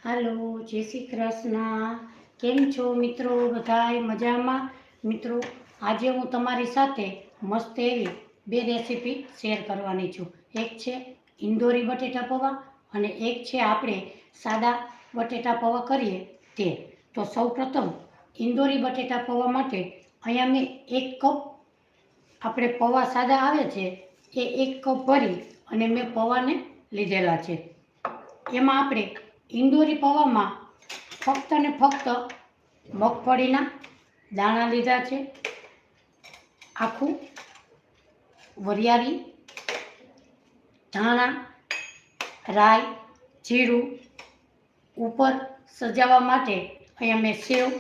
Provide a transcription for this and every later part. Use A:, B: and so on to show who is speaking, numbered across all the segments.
A: હાલો, જય શ્રી કૃષ્ણ. કેમ છો મિત્રો? બધાય મજામાં? મિત્રો, આજે હું તમારી સાથે મસ્ત એવી બે રેસીપી શેર કરવાની છું. એક છે ઇન્દોરી બટેટા પૌવા અને એક છે આપણે સાદા બટેટા પૌવા કરીએ તે. તો સૌપ્રથમ ઇન્દોરી બટેટા પૌવા માટે અહીંયા મેં 1 કપ આપણે પૌવા સાદા આવે છે એ 1 કપ ભરી અને મેં પૌવાને લીધેલા છે. એમાં આપણે ઇન્દોરી પૌવામાં ફક્ત ને ફક્ત મગફળીના દાણા લીધા છે, આખું વરિયાળી, ધાણા, રાઈ, જીરું, ઉપર સજાવવા માટે અહીંયા મેં સેવ,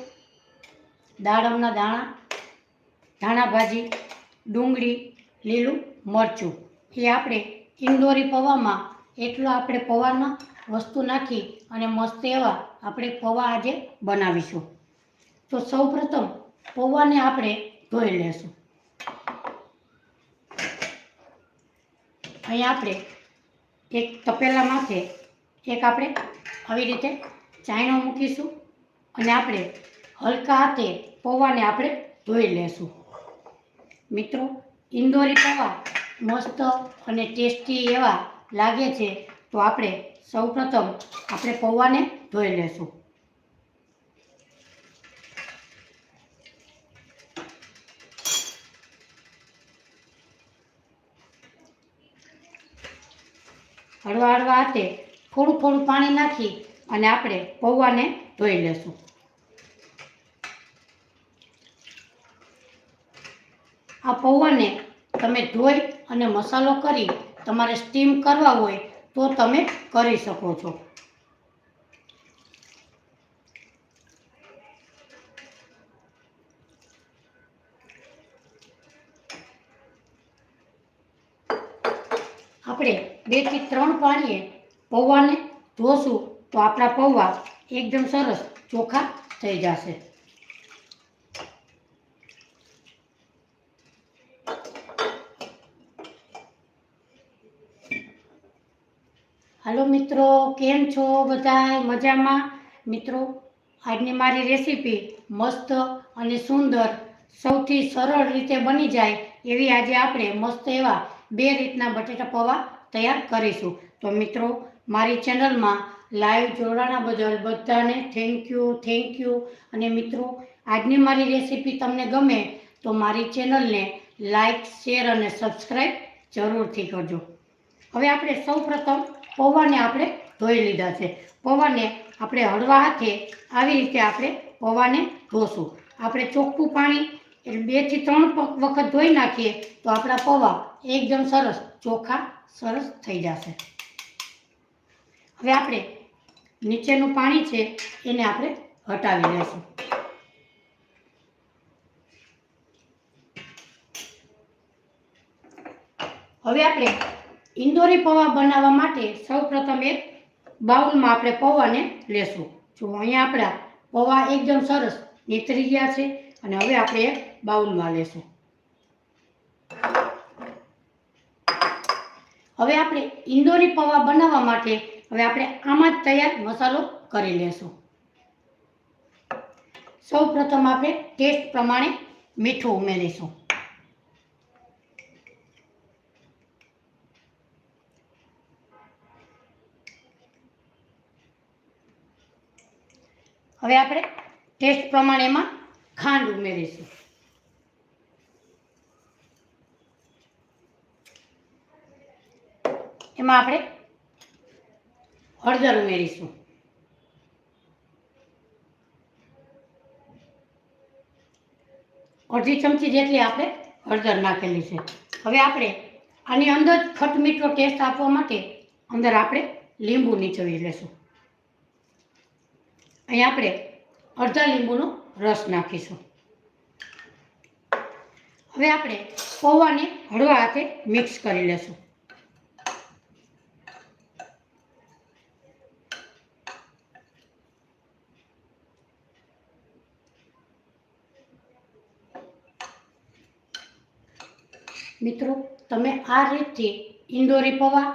A: દાડમના દાણા, ધાણા ભાજી, ડુંગળી, લીલું મરચું એ આપણે ઇન્દોરી પૌવામાં એટલો આપણે પૌવામાં વસ્તુ નાખી અને મસ્ત એવા આપણે પૌવા આજે બનાવીશું. તો સૌપ્રથમ પૌવાને આપણે ધોઈ લેશું. અહીંયા આપણે એક તપેલા માથે એક આપણે આવી રીતે ચાયણો મૂકીશું અને આપણે હલકા હાથે પૌવાને આપણે ધોઈ લેશું. મિત્રો, ઇન્દોરી પૌવા મસ્ત અને ટેસ્ટી એવા લાગે છે. તો આપણે સૌપ્રથમ આપણે પૌવાને ધોઈ લેશું. હળવા હળવા હાથે થોડું થોડું પાણી નાખી અને આપણે પૌવાને ધોઈ લેશું. આ પૌવાને તમે ધોઈ અને મસાલો કરી તમારે સ્ટીમ કરવા હોય તો તમે કરી શકો છો. આપણે 2 થી 3 પાણીએ પૌવાને ધોશું તો આપણા પૌવા એકદમ સરસ ચોખ્ખા થઈ જશે. હાલો મિત્રો, કેમ છો બધાય મજામાં? મિત્રો, આજની મારી રેસીપી મસ્ત અને સુંદર, સૌથી સરળ રીતે બની જાય એવી આજે આપણે મસ્ત એવા 2 રીતના બટેટા પૌવા તૈયાર કરીશું. તો મિત્રો, મારી ચેનલમાં લાઈવ જોડાણા બદલ બધાને થેન્ક યુ. અને મિત્રો, આજની મારી રેસીપી તમને ગમે તો મારી ચેનલને લાઈક, શેર અને સબસ્ક્રાઈબ જરૂરથી કરજો. હવે આપણે સૌપ્રથમ પૌવાને આપણે ધોઈ લીધા છે. પૌવાને આપણે હળવા હાથે આવી રીતે આપણે પૌવાને ધોશું. આપણે ચોખ્ખું પાણી 2 થી 3 વખત ધોઈ નાખીએ તો આપણા પૌવા એકદમ સરસ ચોખ્ખા સરસ થઈ જશે. હવે આપણે નીચેનું પાણી છે એને આપણે હટાવી લઈશું. હવે આપણે ઇન્દોરી પૌવા બનાવવા માટે સૌપ્રથમ એક બાઉલમાં આપણે પૌવાને લેશું. જો અહીંયા આપણા પૌવા એકદમ સરસ નીતરી ગયા છે અને હવે આપણે એક બાઉલમાં લેશું. હવે આપણે ઇન્દોરી પૌવા બનાવવા માટે હવે આપણે આમાં જ તૈયાર મસાલો કરી લેશું. સૌપ્રથમ આપણે ટેસ્ટ પ્રમાણે મીઠું ઉમેરીશું. હવે આપણે ટેસ્ટ પ્રમાણે એમાં ખાંડ ઉમેરીશું. એમાં આપણે હળદર ઉમેરીશું. અડધી ચમચી જેટલી આપણે હળદર નાખેલી છે. હવે આપણે આની અંદર ખટ મીઠો ટેસ્ટ આપવા માટે અંદર આપણે લીંબુ નીચોવી લેશું. અહીં આપણે અડધા લીંબુનો રસ નાખીશું. હવે આપણે પૌવાને હળવા હાથે મિક્સ કરી લેશું. મિત્રો, તમે આ રીતથી ઇન્દોરી પૌવા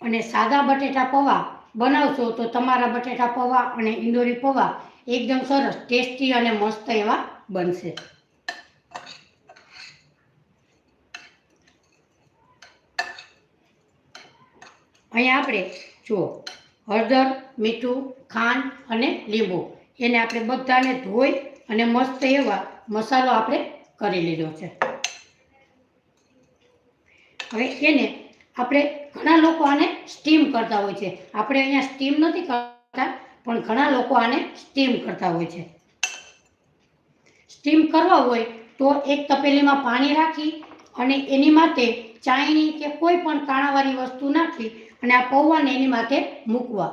A: અને સાદા બટેટા પૌવા બનાવશો તો તમારા બટેટા પૌવા અને ઇંદોરી પૌવા એકદમ સરસ ટેસ્ટી અને મસ્ત એવા બનશે. અહીંયા આપણે જુઓ હળદર, મીઠું, ખાંડ અને લીંબુ એને આપણે બધાને ધોઈ અને મસ્ત એવા મસાલો આપણે કરી લીધો છે. હવે એને આપણે ઘણા લોકો આને સ્ટીમ કરતા હોય છે. આપણે અહીંયા સ્ટીમ નથી કરતા, પણ ઘણા લોકો આને સ્ટીમ કરતા હોય છે. સ્ટીમ કરવા હોય તો એક તપેલીમાં પાણી રાખી અને એની માથે ચાયણી કે કોઈ પણ કાણાવાળી વસ્તુ નાખી અને આ પૌવાને એની માથે મૂકવા,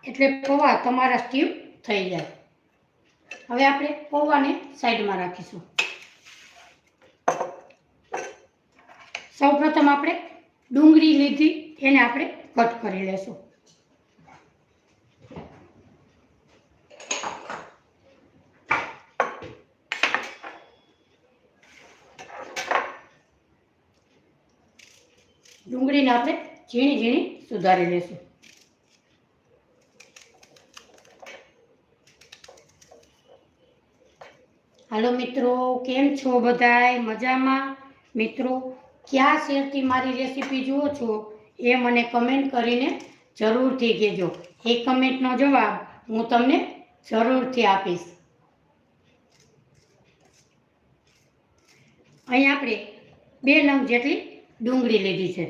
A: એટલે પૌવા તમારા સ્ટીમ થઈ જાય. હવે આપણે પૌવાને સાઈડમાં રાખીશું. સૌપ્રથમ આપણે ડુંગળી લીધી એને આપણે કટ કરી લેશું. ડુંગળીને આપણે ઝીણી ઝીણી સુધારી લેશું. હાલો મિત્રો, કેમ છો બધાય? મજામાં? મિત્રો, કયા શહેરથી મારી રેસીપી જુઓ છો એ મને કમેન્ટ કરીને જરૂરથી કહેજો. એ કમેન્ટનો જવાબ હું તમને જરૂરથી આપીશ. અહીં આપણે 2 નંગ જેટલી ડુંગળી લીધી છે.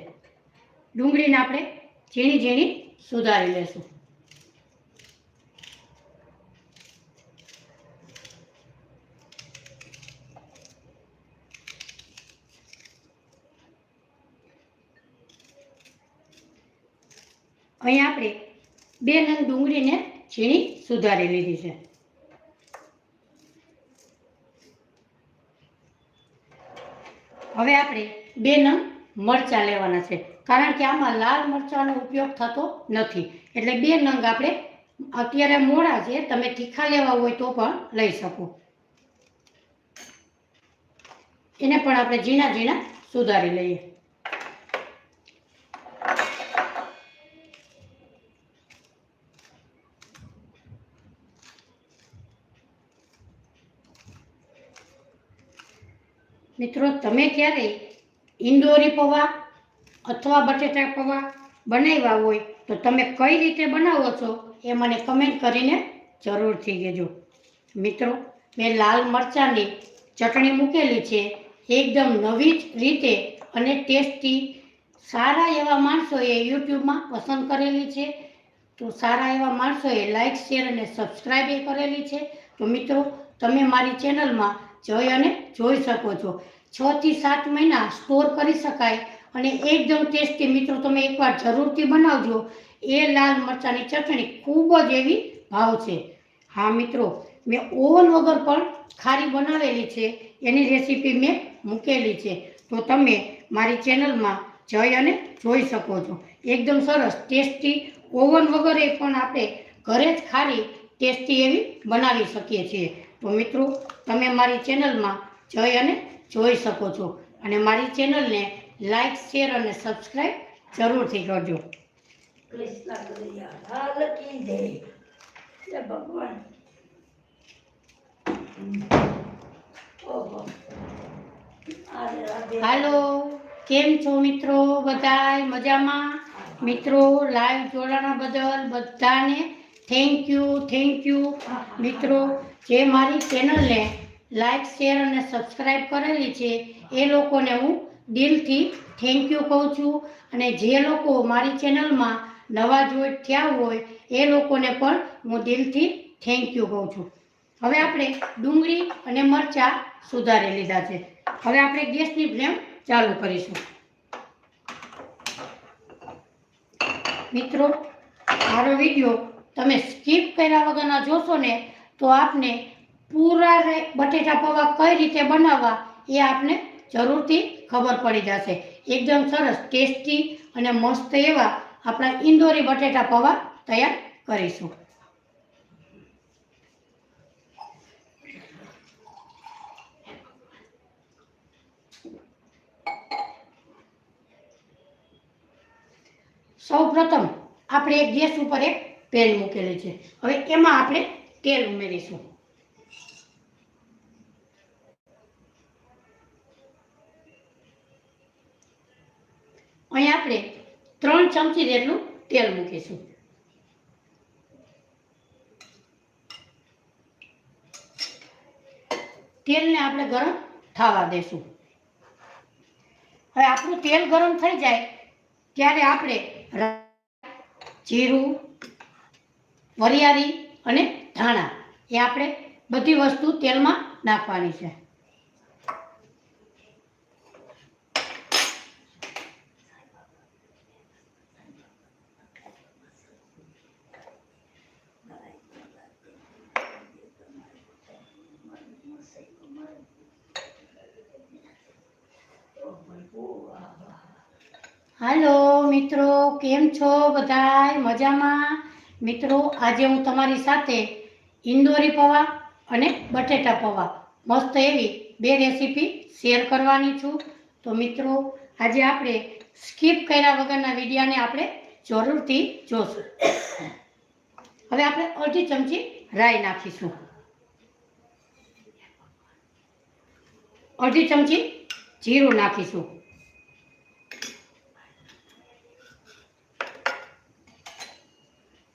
A: ડુંગળીને આપણે ઝીણી ઝીણી સુધારી લેશું. અહીં આપણે 2 નંગ ડુંગળીને ઝીણી સુધારી લીધી છે. હવે આપણે 2 નંગ મરચાં લેવાના છે, કારણ કે આમાં લાલ મરચાંનો ઉપયોગ થતો નથી, એટલે 2 નંગ આપણે અત્યારે મોડા છે, તમે તીખા લેવા હોય તો પણ લઈ શકો. એને પણ આપણે ઝીણા ઝીણા સુધારી લઈએ. મિત્રો, તમે ક્યારેય ઇંદોરી પૌવા અથવા બટેટા પૌવા બનાવ્યા હોય તો તમે કઈ રીતે બનાવો છો એ મને કમેન્ટ કરીને જરૂરથી કહેજો. મિત્રો, મેં લાલ મરચાંની ચટણી મૂકેલી છે, એકદમ નવી જ રીતે અને ટેસ્ટી. સારા એવા માણસોએ યુટ્યુબમાં પસંદ કરેલી છે, તો સારા એવા માણસોએ લાઈક, શેર અને સબસ્ક્રાઈબ એ કરેલી છે. તો મિત્રો, તમે મારી ચેનલમાં જઈ અને જોઈ શકો છો. 6 થી 7 મહિના સ્ટોર કરી શકાય અને એકદમ ટેસ્ટી. મિત્રો, તમે એકવાર જરૂરથી બનાવજો. એ લાલ મરચાંની ચટણી ખૂબ જ એવી ભાવશે. હા મિત્રો, મેં ઓવન વગર પણ ખારી બનાવેલી છે, એની રેસીપી મેં મૂકેલી છે, તો તમે મારી ચેનલમાં જઈ અને જોઈ શકો છો. એકદમ સરસ ટેસ્ટી ઓવન વગર એ પણ આપણે ઘરે જ ખારી ટેસ્ટી એવી બનાવી શકીએ છીએ. તો મિત્રો, તમે મારી ચેનલમાં જઈ અને જોઈ શકો છો અને મારી ચેનલને લાઈક, શેર અને સબસ્ક્રાઈબ જરૂરથી કરજો. ભગવાન. હાલો, કેમ છો મિત્રો? બધાય મજામાં? મિત્રો, લાઈવ જોડાણા બદલ બધાને થેન્ક યુ. મિત્રો, જે મારી ચેનલને લાઈક, શેર અને સબસ્ક્રાઈબ કરેલી છે એ લોકોને હું દિલથી થેન્ક યુ કહું છું, અને જે લોકો મારી ચેનલમાં નવા જોઈન્ટ થયા હોય એ લોકોને પણ હું દિલથી થેન્ક યુ કહું છું. હવે આપણે ડુંગળી અને મરચાં સુધારી લીધા છે. હવે આપણે ગેસની ફ્લેમ ચાલુ કરીશું. મિત્રો, મારો વિડીયો તમે સ્કીપ કર્યા વગરના જોશો ને તો આપને પૂરા બટેટા પૌવા કઈ રીતે બનાવવા એ આપને જરૂરથી ખબર પડી જશે. એકદમ સરસ ટેસ્ટી અને મસ્ત એવા આપણા ઇંદોરી બટેટા પૌવા તૈયાર કરીશું. સૌપ્રથમ આપણે એક ગેસ ઉપર એક પેન મૂકેલી છે. હવે એમાં આપણે તેલ ઉમેરીશું. અહીં આપણે 3 ચમચી જેટલું તેલ મૂકીશું. તેલને આપણે ગરમ થવા દેશું. હવે આપણું તેલ ગરમ થઈ જાય ત્યારે આપણે જીરું, વરિયાળી અને ધાણા એ આપણે બધી વસ્તુ તેલમાં નાખવાની છે. હાલો મિત્રો, કેમ છો બધાય? મજામાં? મિત્રો, આજે હું તમારી સાથે ઇંદોરી પૌવા અને બટેટા પૌવા મસ્ત એવી 2 રેસીપી શેર કરવાની છું. તો મિત્રો, આજે આપણે સ્કીપ કર્યા વગરના વિડીયોને આપણે જરૂરથી જોશું. હવે આપણે અડધી ચમચી રાઈ નાખીશું. અડધી ચમચી જીરું નાખીશું.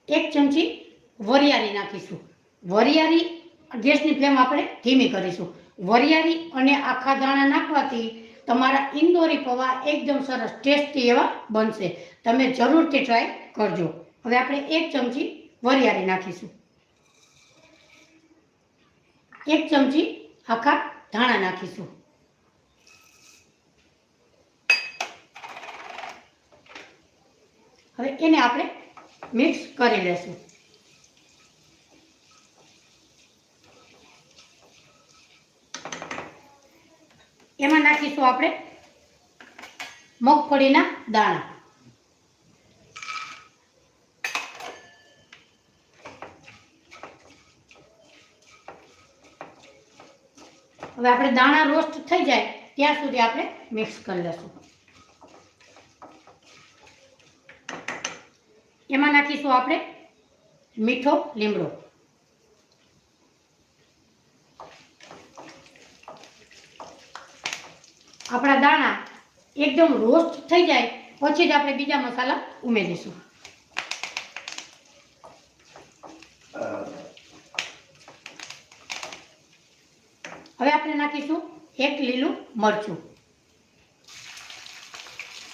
A: 1 ચમચી વરિયાળી નાખીશું. વરિયાળી ગેસની ફ્લેમ આપણે ધીમી કરીશું. વરિયાળી અને આખા દાણા નાખવાથી તમારા ઇંદોરી પૌવા એકદમ સરસ ટેસ્ટી એવા બનશે. તમે જરૂરથી ટ્રાય કરજો. હવે આપણે 1 ચમચી વરિયાળી નાખીશું. 1 ચમચી આખા ધાણા નાખીશું. હવે એને આપણે મિક્સ કરી લેશું. એમાં નાખીશું આપણે મગફળીના દાણા. હવે આપણે દાણા રોસ્ટ થઈ જાય ત્યાં સુધી આપણે મિક્સ કરી લેશું. એમાં નાખીશું આપણે મીઠો લીમડો. આપણા દાણા એકદમ રોસ્ટ થઈ જાય પછી જ આપણે બીજા મસાલા ઉમેરીશું. હવે આપણે નાખીશું 1 લીલું મરચું.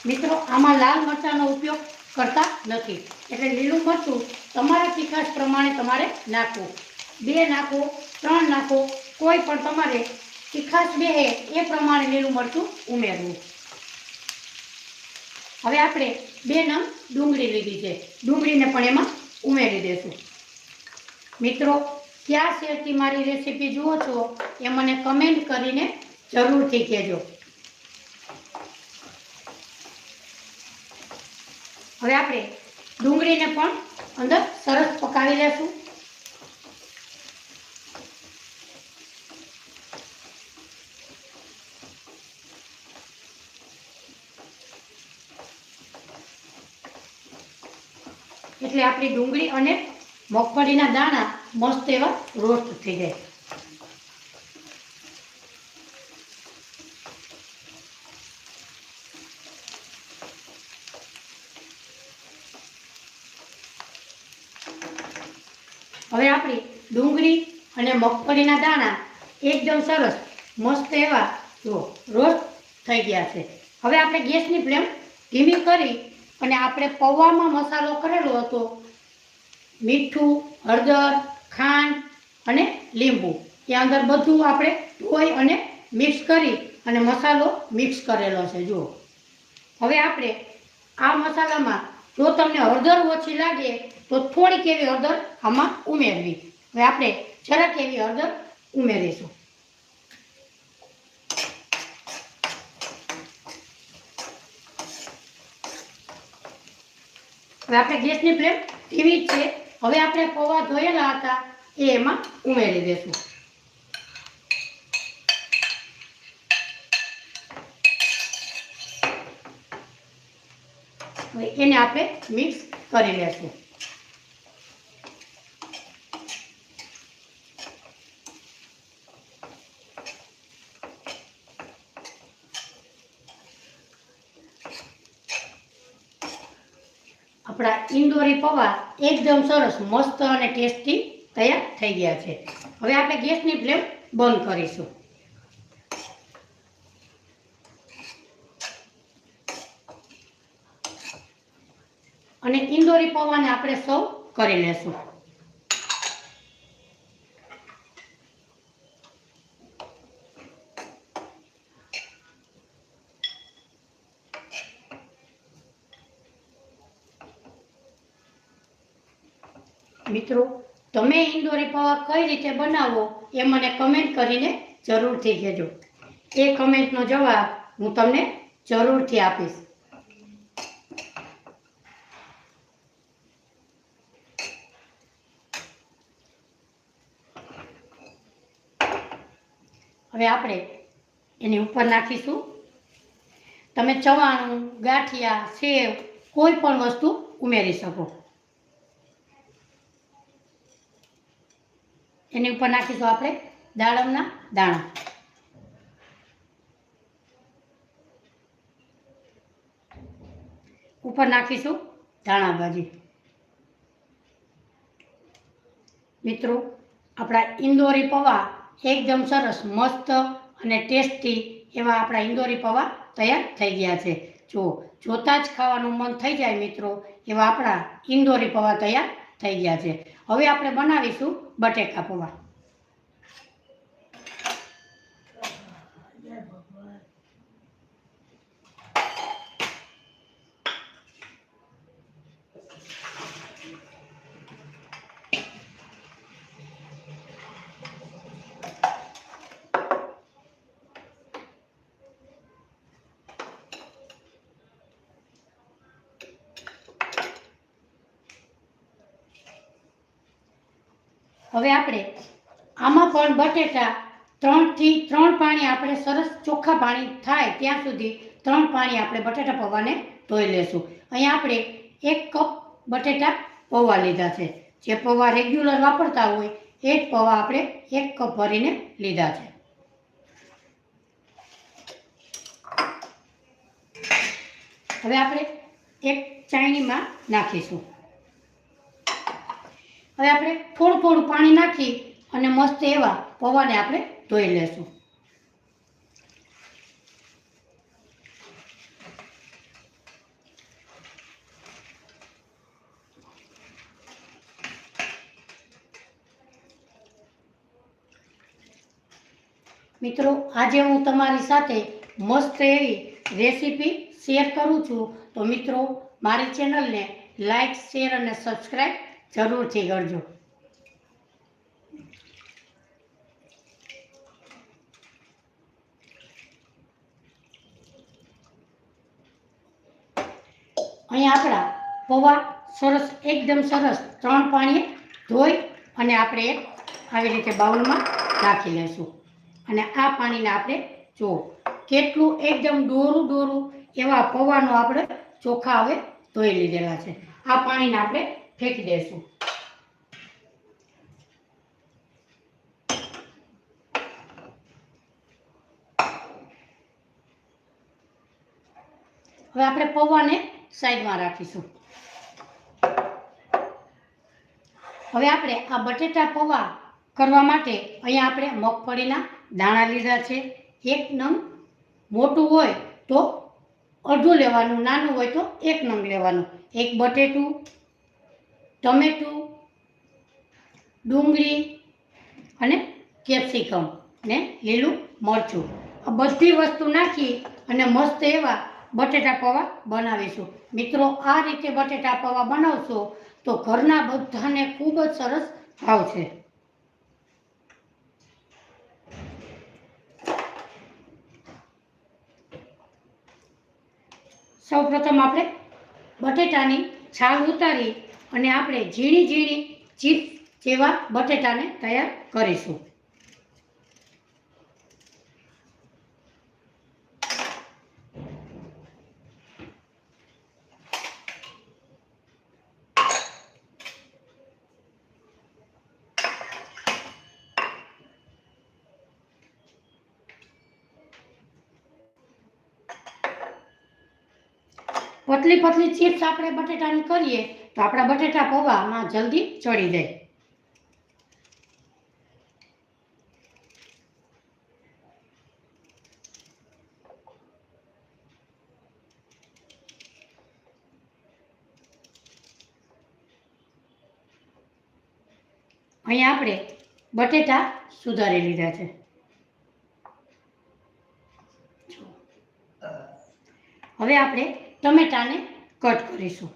A: મિત્રો, આમાં લાલ મરચાંનો ઉપયોગ કરતા નથી, એટલે લીલું મરચું તમારા તીખાશ પ્રમાણે તમારે નાખવું. 2 નાખો, 3 નાખો, કોઈ પણ તમારે તીખાશ બેહે એ પ્રમાણે લીલું મરચું ઉમેરવું. હવે આપણે 2 નંગ ડુંગળી લીધી છે. ડુંગળીને પણ એમાં ઉમેરી દેશું. મિત્રો, ક્યાં શેરથી મારી રેસીપી જુઓ છો એ મને કમેન્ટ કરીને જરૂરથી કહેજો. હવે આપણે ડુંગળીને પણ અંદર સરસ પકાવી લેશું. એટલે આપણી ડુંગળી અને મગફળીના દાણા મસ્ત એવા રોસ્ટ થઈ જાય. હવે આપણી ડુંગળી અને મગફળીના દાણા એકદમ સરસ મસ્ત એવા રોસ્ટ થઈ ગયા છે. હવે આપણે ગેસની ફ્લેમ ધીમી કરી અને આપણે પૌવામાં મસાલો કરેલો હતો, મીઠું, હળદર, ખાંડ અને લીંબુ, એ અંદર બધું આપણે ધોઈ અને મિક્સ કરી અને મસાલો મિક્સ કરેલો છે. જુઓ, હવે આપણે આ મસાલામાં જો તમને હળદર ઓછી લાગે તો થોડીક એવી હળદર આમાં ઉમેરવી. હવે આપણે જરાક એવી હળદર ઉમેરીશું. હવે આપણે ગેસની ફ્લેમ ધીમી જ છે. હવે આપણે પૌવા ધોયેલા હતા એ એમાં ઉમેરી દઈશું. હવે એને આપણે મિક્સ કરી લેશું. આપણા ઇંદોરી પૌવા એકદમ સરસ મસ્ત અને ટેસ્ટી તૈયાર થઈ ગયા છે. હવે આપણે ગેસની ફ્લેમ બંધ કરીશું. અને ઇંદોરી પૌવાને આપણે સર્વ કરી લેશું. મિત્રો, તમે ઇંદોરી પૌવા કઈ રીતે બનાવો એ મને કમેન્ટ કરીને જરૂરથી કહેજો. એ કમેન્ટનો જવાબ હું તમને જરૂરથી આપીશ. હવે આપણે એની ઉપર નાખીશું. તમે ચવાણું, ગાંઠિયા, સેવ કોઈ પણ વસ્તુ ઉમેરી શકો. એની ઉપર નાખીશું આપણે દાડમના દાણા. ઉપર નાખીશું ધાણા ભાજી. મિત્રો, આપણા ઇંદોરી પૌવા એકદમ સરસ મસ્ત અને ટેસ્ટી એવા આપણા ઇંદોરી પૌવા તૈયાર થઈ ગયા છે. જોતા જ ખાવાનું મન થઈ જાય મિત્રો, એવા આપણા ઇંદોરી પૌવા તૈયાર થઈ ગયા છે. હવે આપણે બનાવીશું બટેકા પૌવા. હવે આપણે આમાં પણ બટેટા 3 થી 3 પાણી આપણે સરસ ચોખ્ખા પાણી થાય ત્યાં સુધી 3 પાણી આપણે બટેટા પૌવાને ધોઈ લેશું. અહીંયા આપણે 1 કપ બટેટા પૌવા લીધા છે. જે પૌવા રેગ્યુલર વાપરતા હોય એ જ પૌવા આપણે 1 કપ ભરીને લીધા છે. હવે આપણે એક ચાળણીમાં નાખીશું. હવે આપણે થોડું થોડું પાણી નાખી અને મસ્ત એવા પૌવાને આપણે ધોઈ લેશું. મિત્રો, આજે હું તમારી સાથે મસ્ત એવી રેસીપી શેર કરું છું. તો મિત્રો, મારી ચેનલને લાઈક, શેર અને સબસ્ક્રાઈબ જરૂરથી કરજો. અહીંયા આપણા પૌવા સરસ એકદમ સરસ 3 પાણીએ ધોઈ અને આપણે આવી રીતે બાઉલમાં નાખી લઈશું. અને આ પાણીને આપણે કેટલું એકદમ ડોરું એવા પૌવાનો આપણે ચોખા હવે ધોઈ લીધેલા છે. આ પાણીને આપણે ફેંકી દઈશું. હવે આપણે પૌવાને સાઈડમાં રાખીશું. હવે આપણે આ બટેટા પૌવા કરવા માટે અહીંયા આપણે મગફળીના દાણા લીધા છે. 1 નંગ મોટું હોય તો અડધું લેવાનું, નાનું હોય તો 1 નંગ લેવાનું. 1 બટેટું, ટમેટું, ડુંગળી અને કેપ્સિકમ ને લીલું મરચું, આ બધી વસ્તુ નાખી અને મસ્ત એવા બટેટા પૌવા બનાવીશું. મિત્રો, આ રીતે બટેટા પૌવા બનાવશો તો ઘરના બધાને ખૂબ જ સરસ ભાવશે. સૌપ્રથમ આપણે બટેટાની છાલ ઉતારી અને આપણે ઝીણી ઝીણી ચીપ્સ જેવા બટેટાને તૈયાર કરીશું. પતલી પતલી ચિપ્સ આપણે બટેટાની કરીએ તો આપણા બટેટા પૌવામાં જલ્દી ચડી જાય. અહીંયા આપણે બટેટા સુધારી લીધા છે. હવે આપણે ટમેટાને કટ કરીશું.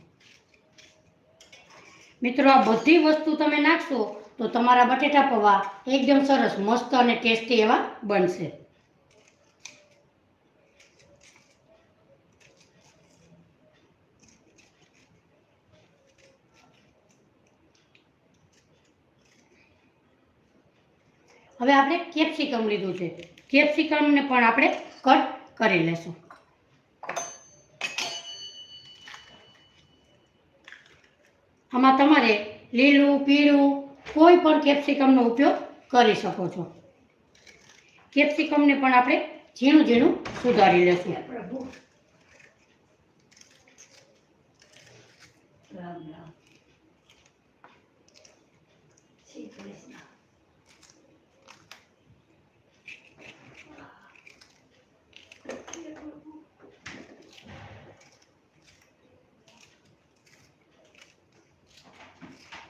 A: મિત્રો, આ બધી વસ્તુ તમે નાખશો તો તમારા બટેટા પૌવા એકદમ સરસ મસ્ત અને ટેસ્ટી એવા બનશે. હવે આપણે કેપ્સિકમ લીધું છે. કેપ્સિકમને પણ આપણે કટ કરી લેશું. આમાં તમારે લીલું, પીળું કોઈ પણ કેપ્સિકમનો ઉપયોગ કરી શકો છો. કેપ્સિકમને પણ આપણે ઝીણું ઝીણું સુધારી લેશું.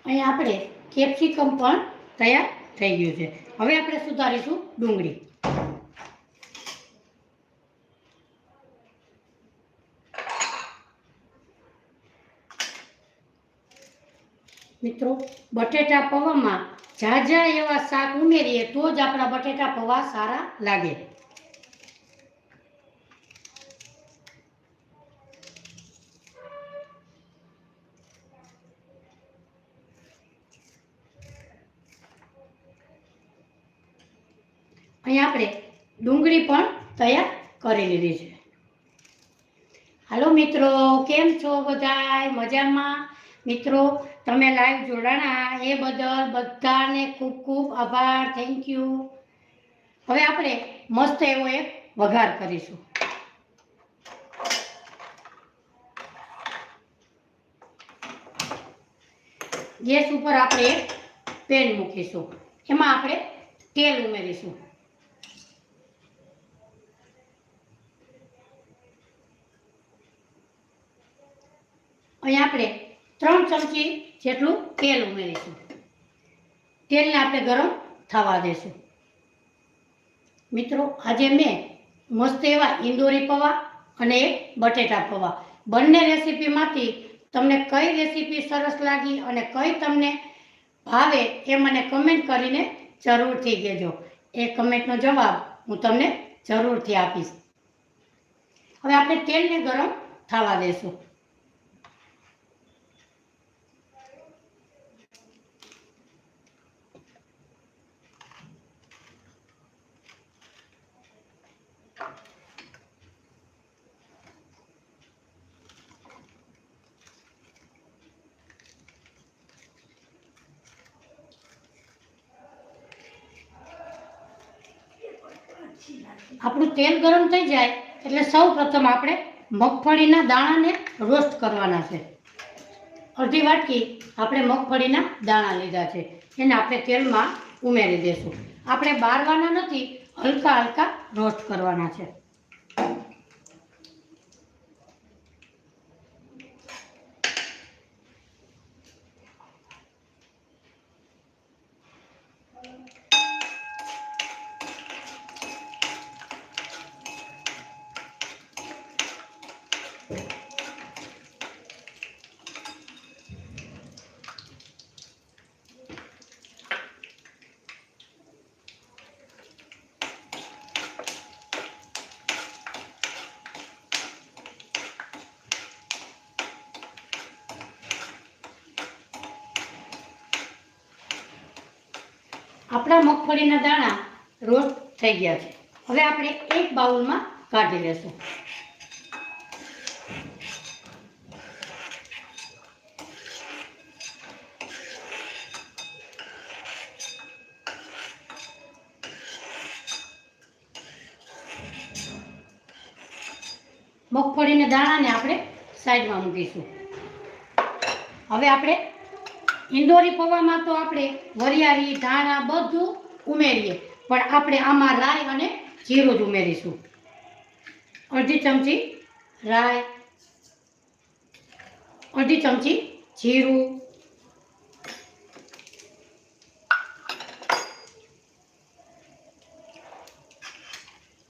A: અહીંયા આપણે કેપ્સિકમ પણ તૈયાર થઈ ગયું છે. હવે આપણે સુધારીશું ડુંગળી. મિત્રો, બટેટા પૌવામાં ઝાઝા એવા શાક ઉમેરીએ તો જ આપણા બટેટા પૌવા સારા લાગે. અહીંયા આપણે ડુંગળી પણ તૈયાર કરી લીધી છે. હાલો મિત્રો, કેમ છો બધાય? મજામાં? મિત્રો, તમે લાઈવ જોડાણા એ બદલ બધાને ખૂબ ખૂબ આભાર. Thank you. હવે આપણે મસ્ત એવો એક વઘાર કરીશું. ગેસ ઉપર આપણે એક પેન મૂકીશું. એમાં આપણે તેલ ઉમેરીશું. અહીં આપણે 3 ચમચી જેટલું તેલ ઉમેરીશું. તેલને આપણે ગરમ થવા દેશું. મિત્રો, આજે મેં મસ્ત એવા ઇંદોરી પૌવા અને એક બટેટા પૌવા બંને રેસીપીમાંથી તમને કઈ રેસીપી સરસ લાગી અને કઈ તમને ભાવે એ મને કમેન્ટ કરીને જરૂરથી કહેજો. એ કમેન્ટનો જવાબ હું તમને જરૂરથી આપીશ. હવે આપણે તેલને ગરમ થવા દેશું. આપણું તેલ ગરમ થઈ જાય એટલે સૌ પ્રથમ આપણે મગફળીના દાણાને રોસ્ટ કરવાના છે. અડધી વાટકી આપણે મગફળીના દાણા લીધા છે. એને આપણે તેલમાં ઉમેરી દેશું. આપણે બાળવાના નથી, હલકા હલકા રોસ્ટ કરવાના છે. આપણા મગફળીના દાણા રોસ્ટ થઈ ગયા છે. હવે આપણે એક બાઉલમાં કાઢી લેશું. મગફળીના દાણાને આપણે સાઈડમાં મૂકીશું. હવે આપણે ઇંદોરી પૌવામાં તો આપણે વરિયાળી ધાણા બધું ઉમેરીએ, પણ આપણે આમાં રાઈ અને જીરું જ ઉમેરીશું. અડધી ચમચી રાઈ, અડધી ચમચી જીરું,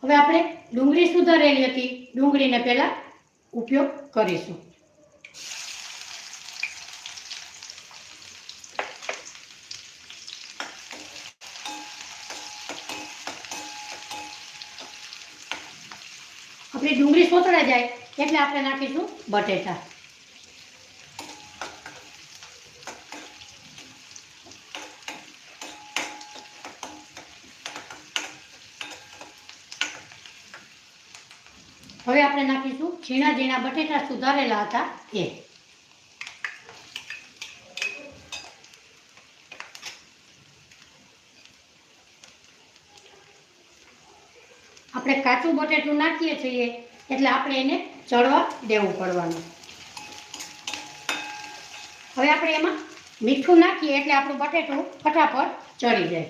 A: હવે આપણે ડુંગળી સુધારેલી હતી, ડુંગળીને પહેલા ઉપયોગ કરીશું. આપણી ડુંગળી સોતળાઈ જાય એટલે આપણે નાખીશું બટેટા. હવે આપણે નાખીશું ઝીણા ઝીણા બટેટા સુધારેલા હતા એ. આપણે કાચું બટેટું નાખીએ છીએ એટલે આપણે એને ચડવા દેવું પડવાનું. હવે આપણે એમાં મીઠું નાખીએ એટલે આપણું બટેટું ફટાફટ ચડી જાય.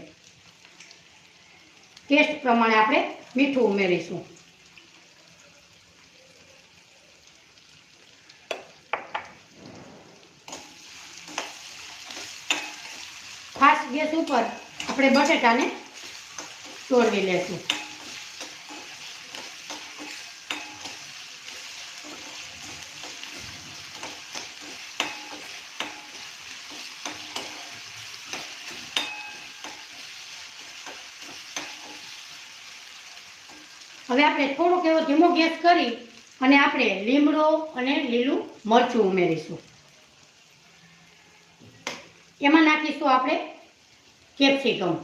A: ટેસ્ટ પ્રમાણે આપણે મીઠું ઉમેરીશું. ફાસ્ટ ગેસ ઉપર આપણે બટેટાને ચોળવી લેશું. હવે આપણે થોડોક એવો ધીમો ગેસ કરી અને આપણે લીમડો અને લીલું મરચું ઉમેરીશું. એમાં નાખીશું આપણે કેપ્સિકમ,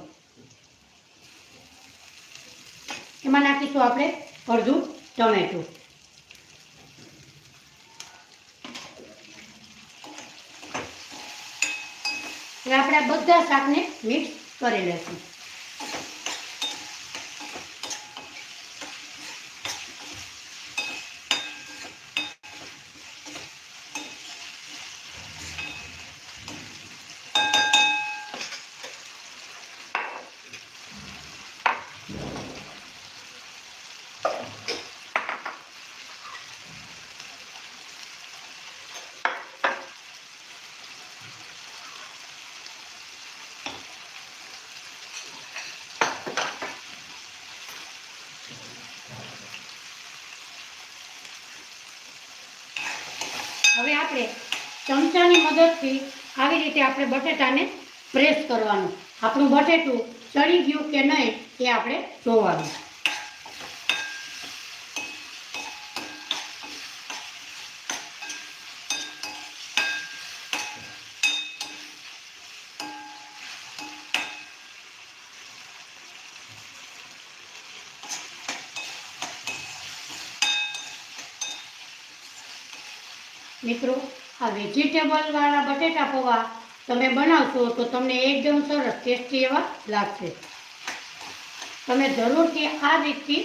A: એમાં નાખીશું આપણે અડધું ટમેટું. એટલે આપણે બધા શાકને મિક્સ કરી લઈશું. હવે આપણે ચમચાની મદદથી આવી રીતે આપણે બટેટાને પ્રેસ કરવાનું. આપણું બટેટું ચડી ગયું કે નહીં એ આપણે જોવાનું. મિત્રો, આ વેજીટેબલવાળા બટેટા પૌવા તમે બનાવશો તો તમને એકદમ સરસ ટેસ્ટી એવા લાગશે. તમે જરૂરથી આ રીતથી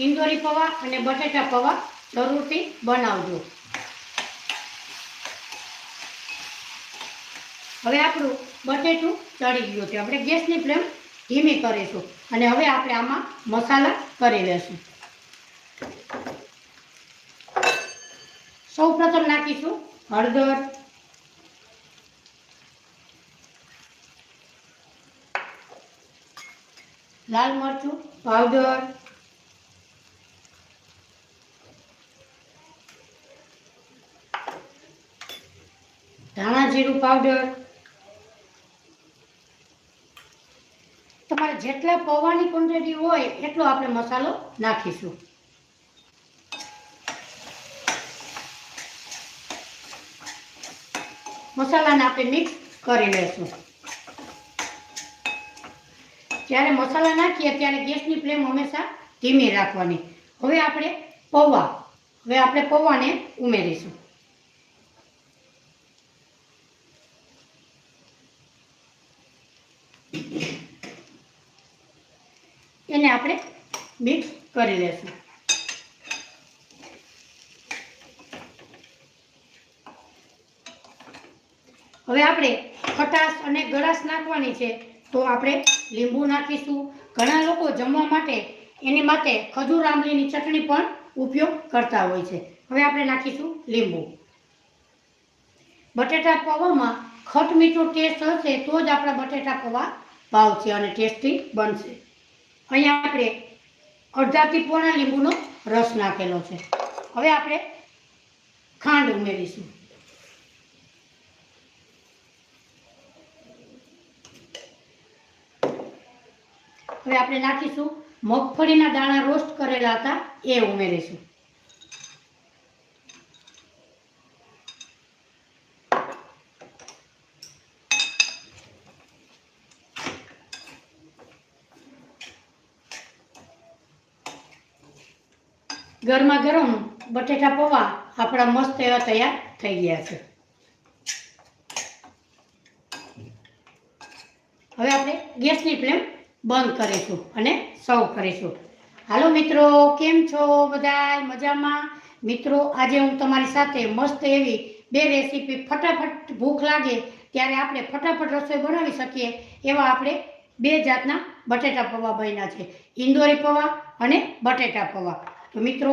A: ઇંદોરી પૌવા અને બટેટા પૌવા જરૂરથી બનાવજો. હવે આપણું બટેટું ચડી ગયું છે. આપણે ગેસની ફ્લેમ ધીમી કરીશું અને હવે આપણે આમાં મસાલા કરી લઈશું. સૌ પ્રથમ નાખીશું હળદર, લાલ મરચું પાવડર, ધાણા જીરું પાવડર. તમારે જેટલા પૌવાની ક્વોન્ટિટી હોય એટલો આપણે મસાલો નાખીશું. મસાલાને આપણે મિક્સ કરી લઈશું. જ્યારે મસાલા નાખીએ ત્યારે ગેસની ફ્લેમ હંમેશા ધીમી રાખવાની. હવે આપણે પૌવાને ઉમેરીશું. એને આપણે મિક્સ કરી લઈશું. હવે આપણે ખટાશ અને ગળાશ નાખવાની છે, તો આપણે લીંબુ નાખીશું. ઘણા લોકો જમવા માટે એની માટે ખજૂર આંબલીની ચટણી પણ ઉપયોગ કરતા હોય છે. હવે આપણે નાખીશું લીંબુ. બટેટા પૌવામાં ખટ મીઠું ટેસ્ટ હશે તો જ આપણા બટેટા પૌવા ભાવશે અને ટેસ્ટી બનશે. અહીંયા આપણે અડધાથી પોણા લીંબુનો રસ નાખેલો છે. હવે આપણે ખાંડ ઉમેરીશું. હવે આપણે નાખીશું મગફળીના દાણા રોસ્ટ કરેલા હતા એ ઉમેરીશું. ગરમા ગરમ બટેટા પૌવા આપણા મસ્ત એવા તૈયાર થઈ ગયા છે. હવે આપણે ગેસની ફ્લેમ બંધ કરીશું અને સર્વ કરીશું. હાલો મિત્રો, કેમ છો બધા? મજામાં? મિત્રો, આજે હું તમારી સાથે મસ્ત એવી 2 રેસીપી, ફટાફટ ભૂખ લાગે ત્યારે આપણે ફટાફટ રસોઈ બનાવી શકીએ એવા આપણે 2 જાતના બટેટા પૌવા બન્યા છે, ઇન્દોરી પૌવા અને બટેટા પૌવા. તો મિત્રો,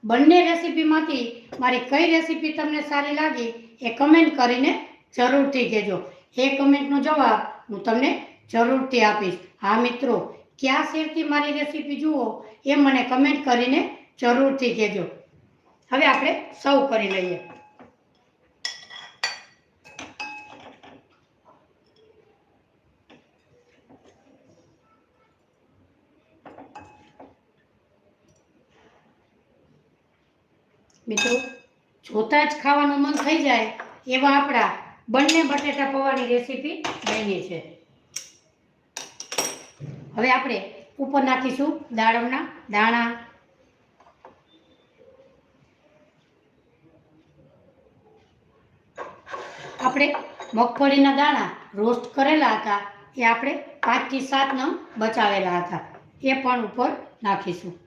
A: બંને રેસીપીમાંથી મારી કઈ રેસીપી તમને સારી લાગી એ કમેન્ટ કરીને જરૂરથી કહેજો. એ કમેન્ટનો જવાબ હું તમને જરૂરથી આપીશ. હા મિત્રો, કયા શહેરથી મારી રેસીપી જુઓ એ મને કમેન્ટ કરીને જરૂરથી કહેજો. હવે આપણે સર્વ કરી લઈએ. મિત્રો, જોતા જ ખાવાનું મન થઈ જાય એવા આપણા બંને બટેટા પૌવાની રેસીપી બની છે. હવે આપણે ઉપર નાખીશું દાડમના દાણા. આપણે મગફળીના દાણા રોસ્ટ કરેલા હતા એ આપણે 5 થી 7 નંગ બચાવેલા હતા એ પણ ઉપર નાખીશું.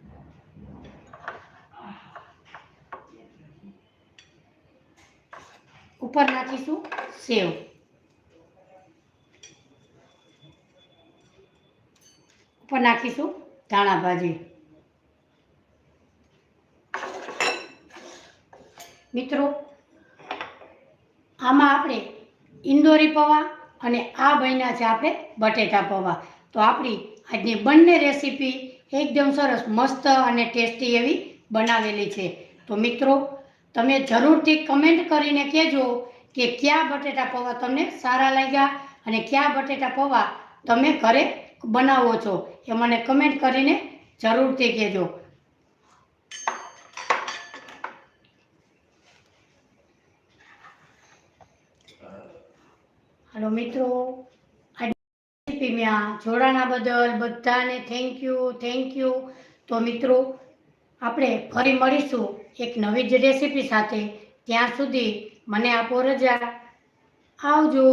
A: ઉપર નાખીશું સેવ. ઉપર નાખીશું ધાણા ભાજી. મિત્રો, આમાં આપણે ઇન્દોરી પૌવા અને આ બન્યા છે આપણે બટેટા પૌવા. તો આપણી આજની બંને રેસીપી એકદમ સરસ, મસ્ત અને ટેસ્ટી એવી બનાવેલી છે. તો મિત્રો, તમે જરૂરથી કમેન્ટ કરીને કહેજો કે કયા બટેટા પૌવા તમને સારા લાગ્યા અને કયા બટેટા પૌવા તમે ઘરે બનાવો છો એ મને કમેન્ટ કરીને જરૂરથી કહેજો. હાલો મિત્રો, આ રેસીપીમાં જોડાણા બદલ બધાને થેન્ક યુ. તો મિત્રો, આપણે ફરી મળીશું એક નવી જ રેસીપી સાથે. ત્યાં સુધી મને આપો રજા. આવજો.